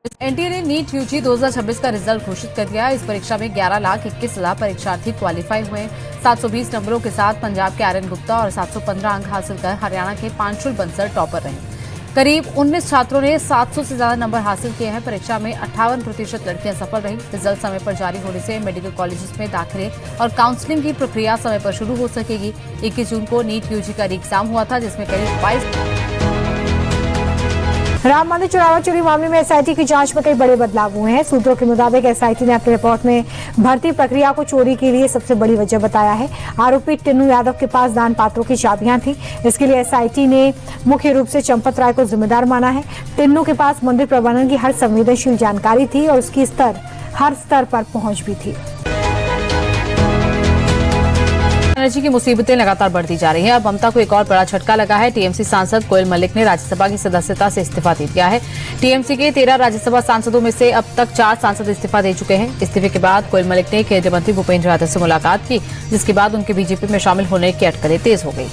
NTA ने NEET UG 2026 का result घोषित कर दिया है। इस परीक्षा में 11,21,000 परीक्षार्थी क्वालिफाई हुए। 720 नंबरों के साथ पंजाब के आर्यन गुप्ता और 715 अंक हासिल कर हरियाणा के पांशुल बंसल टॉपर रहे। करीब 19 छात्रों ने 700 से ज्यादा नंबर हासिल किए हैं। परीक्षा में 58% लड़कियां सफल रही। रिजल्ट समय पर जारी होने से मेडिकल कॉलेजेस में दाखिले और काउंसलिंग की प्रक्रिया समय पर शुरू हो सकेगी। 21 जून को नीट यूजी का एग्जाम हुआ था, जिसमें करीब 22 राम मंदिर चुनाव चोरी मामले में एसआईटी की जांच में कई बड़े बदलाव हुए हैं। सूत्रों के मुताबिक एसआईटी ने अपनी रिपोर्ट में भर्ती प्रक्रिया को चोरी के लिए सबसे बड़ी वजह बताया है। आरोपी टिन्नू यादव के पास दान पात्रों की चाबियां थी। इसके लिए एसआईटी ने मुख्य रूप से चंपत राय को जिम्मेदार माना है। टिन्नू के पास मंदिर प्रबंधन की हर संवेदनशील जानकारी थी और उसकी हर स्तर पर पहुंच भी थी। एनर्जी की मुसीबतें लगातार बढ़ती जा रही हैं। अब ममता को एक और बड़ा झटका लगा है। टीएमसी सांसद कोयल मलिक ने राज्यसभा की सदस्यता से इस्तीफा दे दिया है। टीएमसी के 13 राज्यसभा सांसदों में से अब तक 4 सांसद इस्तीफा दे चुके हैं। इस्तीफे के बाद कोयल मलिक ने केंद्रीय मंत्री भूपेंद्र यादव से मुलाकात की, जिसके बाद उनके बीजेपी में शामिल होने की अटकलें तेज हो गई।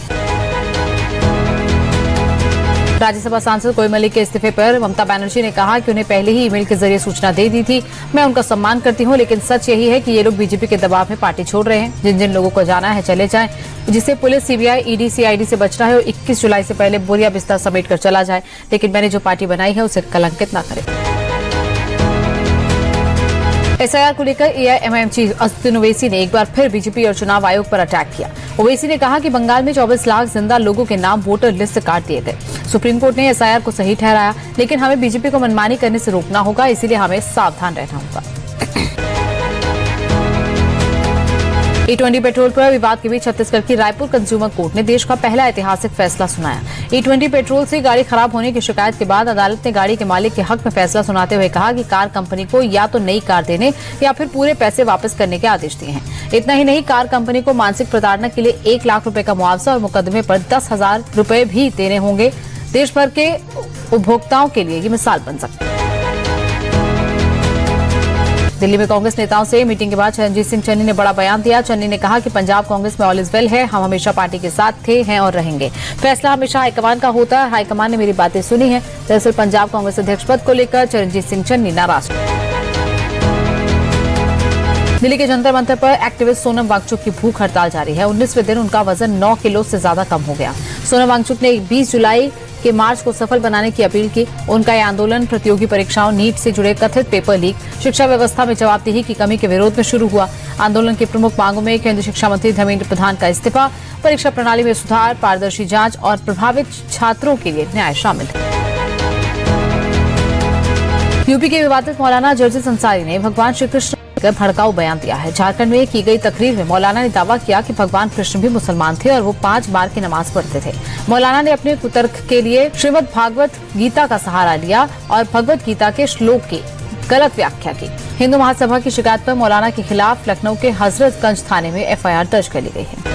राज्यसभा सांसद कोयल मलिक के इस्तीफे पर ममता बनर्जी ने कहा कि उन्हें पहले ही ईमेल के जरिए सूचना दे दी थी। मैं उनका सम्मान करती हूं, लेकिन सच यही है कि ये लोग बीजेपी के दबाव में पार्टी छोड़ रहे हैं। जिन जिन लोगों को जाना है चले जाएं, जिससे पुलिस, सीबीआई, ईडी, सीआईडी से बचना है और 21 जुलाई से पहले बोरिया बिस्तर समेट कर चला जाए। लेकिन मैंने जो पार्टी बनाई है उसे कलंकित न करें। एसआईआर को लेकर एआईएमआईएम चीफ असदुद्दीन ओवैसी ने एक बार फिर बीजेपी और चुनाव आयोग पर अटैक किया। ओवैसी ने कहा कि बंगाल में 24 लाख जिंदा लोगों के नाम वोटर लिस्ट से काट दिए गए। सुप्रीम कोर्ट ने एसआईआर को सही ठहराया, लेकिन हमें बीजेपी को मनमानी करने से रोकना होगा, इसीलिए हमें सावधान रहना होगा। E20 पेट्रोल पर विवाद के बीच छत्तीसगढ़ की रायपुर कंज्यूमर कोर्ट ने देश का पहला ऐतिहासिक फैसला सुनाया। E20 पेट्रोल से गाड़ी खराब होने की शिकायत के बाद अदालत ने गाड़ी के मालिक के हक में फैसला सुनाते हुए कहा कि कार कंपनी को या तो नई कार देने या फिर पूरे पैसे वापस करने के आदेश दिए हैं। इतना ही नहीं, कार कंपनी को मानसिक प्रताड़ना के लिए 1 लाख रुपए का मुआवजा और मुकदमे पर 10,000 रुपए भी देने होंगे। देश भर के उपभोक्ताओं के लिए ये मिसाल बन सकती है। दिल्ली में कांग्रेस नेताओं से मीटिंग के बाद चरणजीत सिंह चन्नी ने बड़ा बयान दिया। चन्नी ने कहा कि पंजाब कांग्रेस में ऑल इज वेल है। हम हमेशा पार्टी के साथ थे, हैं और रहेंगे। फैसला हमेशा हाईकमान का होता है। हाईकमान ने मेरी बातें सुनी है। दरअसल पंजाब कांग्रेस अध्यक्ष पद को लेकर चरणजीत सिंह चन्नी नाराज। दिल्ली के जंतर मंतर पर एक्टिविस्ट सोनम वांगचुक की भूख हड़ताल जारी है। 19वें दिन उनका वजन 9 किलो से ज्यादा कम हो गया। सोनम वांगचुक ने 20 जुलाई के मार्च को सफल बनाने की अपील की। उनका यह आंदोलन प्रतियोगी परीक्षाओं, नीट से जुड़े कथित पेपर लीक, शिक्षा व्यवस्था में जवाबदेही की कमी के विरोध में शुरू हुआ। आंदोलन की प्रमुख मांगों में केंद्रीय शिक्षा मंत्री धर्मेंद्र प्रधान का इस्तीफा, परीक्षा प्रणाली में सुधार, पारदर्शी जांच और प्रभावित छात्रों के लिए न्याय शामिल है। यूपी के विवादित मौलाना जर्जिस अंसारी ने भगवान श्री कृष्ण भड़काऊ बयान दिया है। झारखंड में की गई तकरीर में मौलाना ने दावा किया कि भगवान कृष्ण भी मुसलमान थे और वो 5 बार की नमाज पढ़ते थे। मौलाना ने अपने कुतर्क के लिए श्रीमद् भागवत गीता का सहारा लिया और भगवत गीता के श्लोक की गलत व्याख्या की। हिंदू महासभा की शिकायत पर मौलाना के खिलाफ लखनऊ के हजरतगंज थाने में एफआईआर दर्ज कर ली गई है।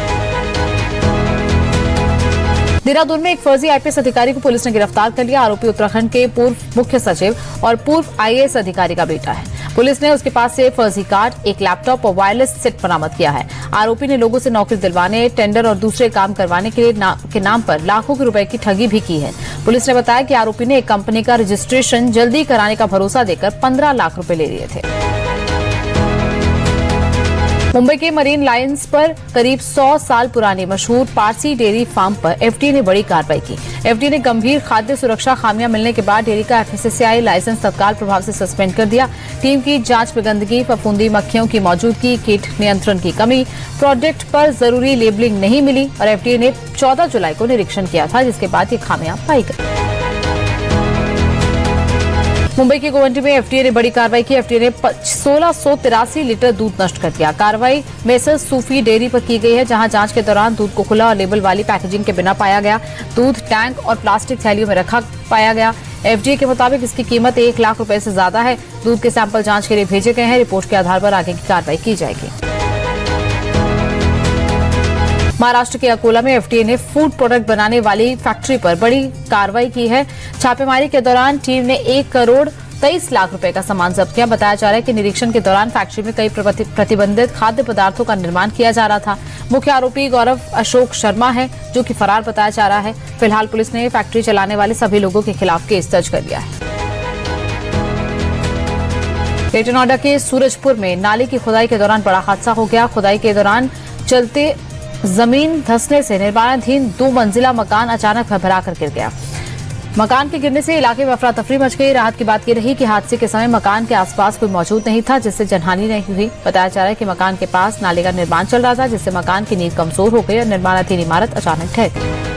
देहरादून में एक फर्जी आईपीएस अधिकारी को पुलिस ने गिरफ्तार कर लिया। आरोपी उत्तराखंड के पूर्व मुख्य सचिव और पूर्व आईएएस अधिकारी का बेटा है। पुलिस ने उसके पास से फर्जी कार्ड, एक लैपटॉप और वायरलेस सेट बरामद किया है। आरोपी ने लोगों से नौकरी दिलवाने, टेंडर और दूसरे काम करवाने के नाम पर लाखों के रुपए की ठगी भी की है। पुलिस ने बताया कि आरोपी ने एक कंपनी का रजिस्ट्रेशन जल्दी कराने का भरोसा देकर 15 लाख रुपए ले लिए थे। मुंबई के मरीन लाइन्स पर करीब 100 साल पुरानी मशहूर पारसी डेयरी फार्म पर एफडीए ने बड़ी कार्रवाई की। एफडीए ने गंभीर खाद्य सुरक्षा खामियां मिलने के बाद डेयरी का एफएसएसएआई लाइसेंस तत्काल प्रभाव से सस्पेंड कर दिया। टीम की जांच में गंदगी, फफूंदी, मक्खियों की मौजूदगी, कीट नियंत्रण की कमी, प्रोडक्ट पर जरूरी लेबलिंग नहीं मिली और एफडीए ने 14 जुलाई को निरीक्षण किया था, जिसके बाद ये खामियां पाई गई। मुंबई के गोवंटी में एफडीए ने बड़ी कार्रवाई की। एफडीए ने 1683 लीटर दूध नष्ट कर दिया। कार्रवाई मेसर्स सूफी डेयरी पर की गई है, जहां जांच के दौरान दूध को खुला और लेबल वाली पैकेजिंग के बिना पाया गया। दूध टैंक और प्लास्टिक थैलियों में रखा पाया गया। एफडीए के मुताबिक इसकी कीमत 1 लाख रुपए से ज्यादा है। दूध के सैंपल जांच के लिए भेजे गए हैं। रिपोर्ट के आधार पर आगे की कार्रवाई की जाएगी। महाराष्ट्र के अकोला में एफडीए ने फूड प्रोडक्ट बनाने वाली फैक्ट्री पर बड़ी कार्रवाई की है। छापेमारी के दौरान टीम ने 1 करोड़ 23 लाख रुपए का सामान जब्त किया। बताया जा रहा है कि निरीक्षण के दौरान फैक्ट्री में कई प्रतिबंधित खाद्य पदार्थों का निर्माण किया जा रहा था। मुख्य आरोपी गौरव अशोक शर्मा है, जो कि फरार बताया जा रहा है। फिलहाल पुलिस ने फैक्ट्री चलाने वाले सभी लोगों के खिलाफ केस दर्ज कर लिया है। ग्रेटर नोएडा के सूरजपुर में नाली की खुदाई के दौरान बड़ा हादसा हो गया। खुदाई के दौरान चलते जमीन धंसने से निर्माणाधीन 2 मंजिला मकान अचानक भरभरा कर गिर गया। मकान के गिरने से इलाके में अफरा तफरी मच गई। राहत की बात यह रही कि हादसे के समय मकान के आसपास कोई मौजूद नहीं था, जिससे जनहानि नहीं हुई। बताया जा रहा है कि मकान के पास नाले का निर्माण चल रहा था, जिससे मकान की नींव कमजोर हो गई और निर्माणाधीन इमारत अचानक ढह गई।